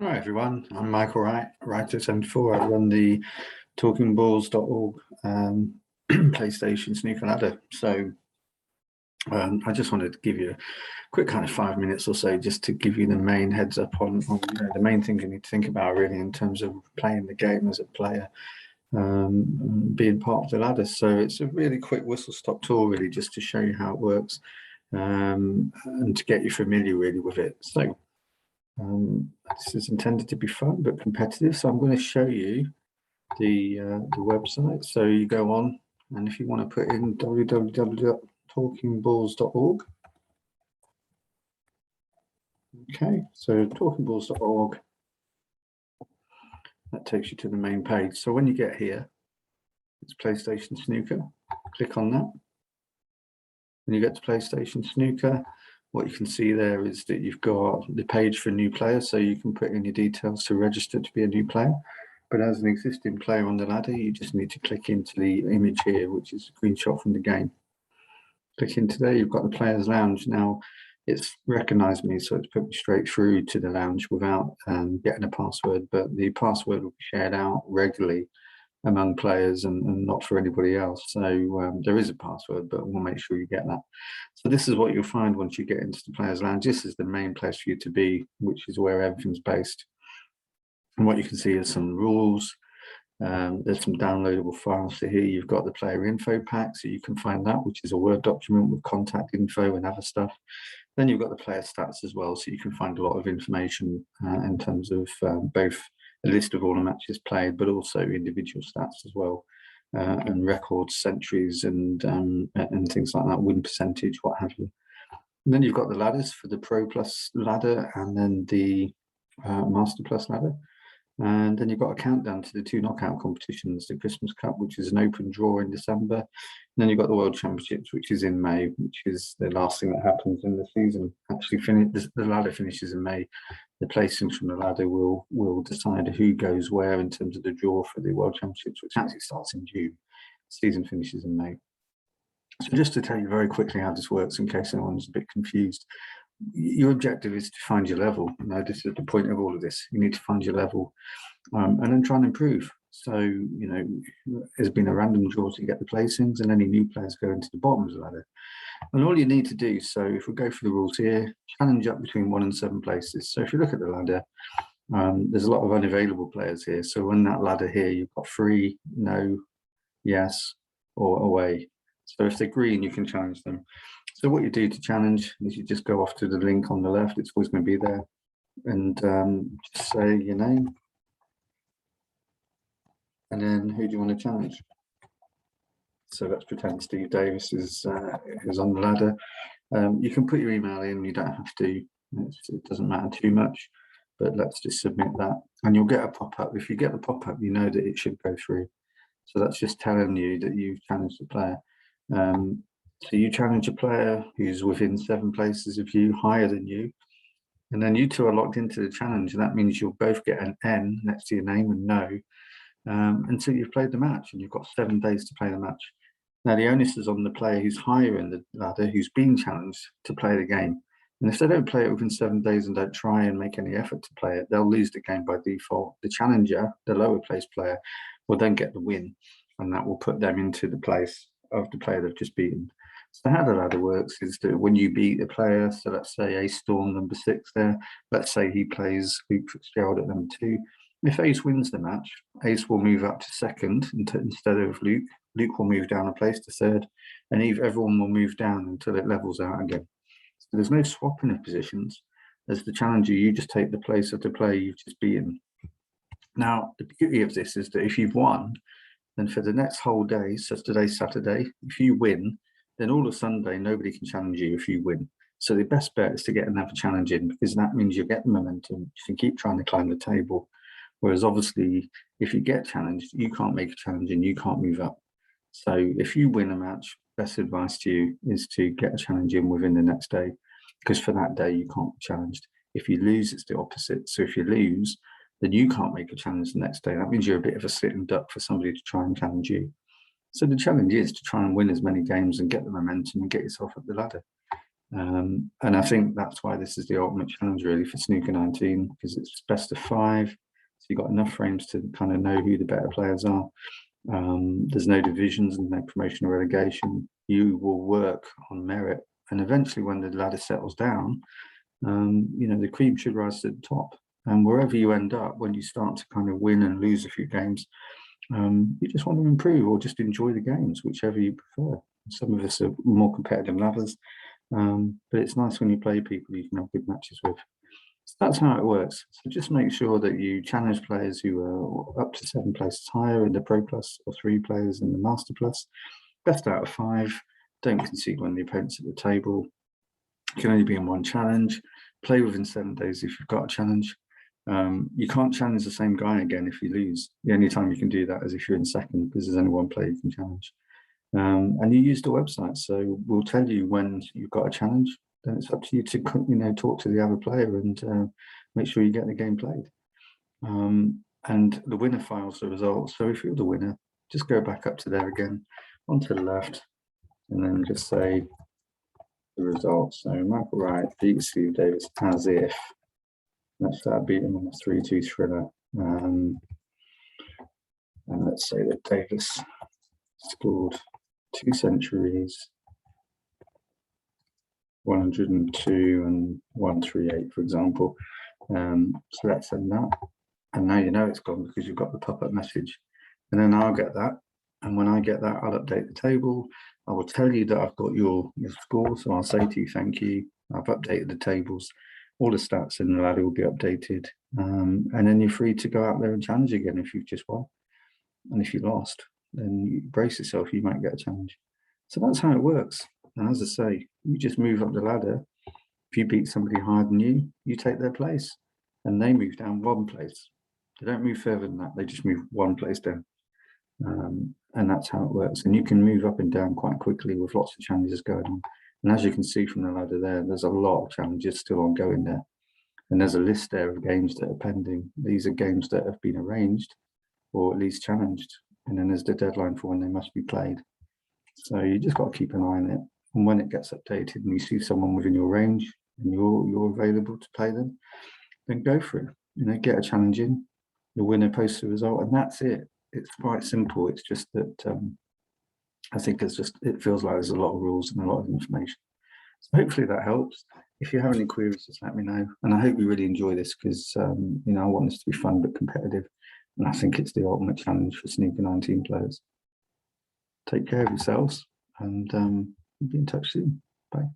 Hi everyone, I'm Michael Wright, Writer74. I run the talkingballs.org PlayStation Snooker Ladder. So I just wanted to give you a quick kind of 5 minutes or so just to give you the main heads up on the main things you need to think about really in terms of playing the game as a player, being part of the ladder. So it's a really quick whistle-stop tour really just to show you how it works and to get you familiar really with it. So this is intended to be fun but competitive, so I'm going to show you the website. So you go on, and if you want to put in www.talkingballs.org. Okay, so talkingballs.org, that takes you to the main page. So when you get here, it's PlayStation Snooker. Click on that. When you get to PlayStation Snooker, what you can see there is that you've got the page for new players, so you can put in your details to register to be a new player. But as an existing player on the ladder, you just need to click into the image here, which is a screenshot from the game. Click into there, you've got the players lounge. Now, it's recognized me, so it's put me straight through to the lounge without getting a password, but the password will be shared out regularly among players and not for anybody else. So there is a password, but we'll make sure you get that. So this is what you'll find once you get into the players lounge. This is the main place for you to be, which is where everything's based. And what you can see is some rules. There's some downloadable files. So here you've got the player info pack, so you can find that, which is a Word document with contact info and other stuff. Then you've got the player stats as well, so you can find a lot of information in terms of both a list of all the matches played, but also individual stats as well, and records, centuries, and things like that, win percentage, what have you. And then you've got the ladders for the Pro Plus ladder and then the Master Plus ladder. And then you've got a countdown to the 2 knockout competitions, the Christmas Cup, which is an open draw in December. And then you've got the World Championships, which is in May, which is the last thing that happens in the season. Actually, the ladder finishes in May. The placings from the ladder will decide who goes where in terms of the draw for the World Championships, which actually starts in June. The season finishes in May. So just to tell you very quickly how this works, in case anyone's a bit confused, your objective is to find your level. This is the point of all of this. You need to find your level and then try and improve. So, there's been a random draw to get the placings, and any new players go into the bottom of the ladder. And all you need to do, so if we go through the rules here, challenge up between 1 and 7 places. So if you look at the ladder, there's a lot of unavailable players here. So on that ladder here, you've got free, no, yes, or away. So if they're green, you can challenge them. So what you do to challenge is you just go off to the link on the left. It's always going to be there. And just say your name. And then who do you want to challenge? So let's pretend Steve Davis is on the ladder. You can put your email in. You don't have to. It doesn't matter too much. But let's just submit that. And you'll get a pop-up. If you get the pop-up, you know that it should go through. So that's just telling you that you've challenged the player. So you challenge a player who's within 7 places of you, higher than you, and then you two are locked into the challenge. And that means you'll both get an N next to your name and no until you've played the match, and you've got 7 days to play the match. Now, the onus is on the player who's higher in the ladder, who's been challenged, to play the game. And if they don't play it within 7 days and don't try and make any effort to play it, they'll lose the game by default. The challenger, the lower placed player, will then get the win, and that will put them into the place of the player they've just beaten. So how the ladder works is that when you beat a player, so let's say Ace Storm number 6 there, let's say he plays Luke Fitzgerald at number 2. If Ace wins the match, Ace will move up to 2nd instead of Luke. Luke will move down a place to 3rd, and everyone will move down until it levels out again. So there's no swapping of positions. As the challenger, you just take the place of the player you've just beaten. Now, the beauty of this is that if you've won, then for the next whole day, so today's Saturday, if you win, then all of Sunday, nobody can challenge you if you win. So the best bet is to get another challenge in, because that means you get the momentum. You can keep trying to climb the table. Whereas obviously, if you get challenged, you can't make a challenge and you can't move up. So if you win a match, best advice to you is to get a challenge in within the next day, because for that day, you can't be challenged. If you lose, it's the opposite. So if you lose, then you can't make a challenge the next day. That means you're a bit of a sitting duck for somebody to try and challenge you. So the challenge is to try and win as many games and get the momentum and get yourself up the ladder. And I think that's why this is the ultimate challenge really for Snooker 19, because it's best of 5. So you've got enough frames to kind of know who the better players are. There's no divisions and no promotion or relegation. You will work on merit. And eventually when the ladder settles down, you know, the cream should rise to the top. And wherever you end up, when you start to kind of win and lose a few games, you just want to improve or just enjoy the games, whichever you prefer. Some of us are more competitive than others, but it's nice when you play people you can have good matches with. So that's how it works. So just make sure that you challenge players who are up to 7 places higher in the Pro Plus or 3 players in the Master Plus. Best out of 5. Don't concede when the opponent's at the table. You can only be in 1 challenge. Play within 7 days if you've got a challenge. You can't challenge the same guy again if you lose. The only time you can do that is if you're in second, because there's only 1 player you can challenge. And you use the website, so we'll tell you when you've got a challenge. Then it's up to you to, you know, talk to the other player and make sure you get the game played. And the winner files the results. So if you're the winner, just go back up to there again, onto the left, and then just say the results. So Michael Wright beats Steve Davis as if. Let's start beating on a 3-2 thriller. And let's say that Davis scored 2 centuries, 102 and 138, for example. So let's send that. And now you know it's gone because you've got the pop-up message. And then I'll get that. And when I get that, I'll update the table. I will tell you that I've got your score. So I'll say to you, thank you. I've updated the tables. All the stats in the ladder will be updated. And then you're free to go out there and challenge again if you've just won. And if you lost, then you brace yourself, you might get a challenge. So that's how it works. And as I say, you just move up the ladder. If you beat somebody higher than you, you take their place. And they move down 1 place. They don't move further than that, they just move 1 place down. And that's how it works. And you can move up and down quite quickly with lots of challenges going on. And as you can see from the ladder there, there's a lot of challenges still ongoing there. And there's a list there of games that are pending. These are games that have been arranged or at least challenged. And then there's the deadline for when they must be played. So you just got to keep an eye on it. And when it gets updated and you see someone within your range and you're available to play them, then go for it. You know, get a challenge in, the winner posts the result, and that's it. It's quite simple. It's just that I think it feels like there's a lot of rules and a lot of information. So hopefully that helps. If you have any queries, just let me know. And I hope you really enjoy this because you know, I want this to be fun but competitive. And I think it's the ultimate challenge for Snooker 19 players. Take care of yourselves and be in touch soon. Bye.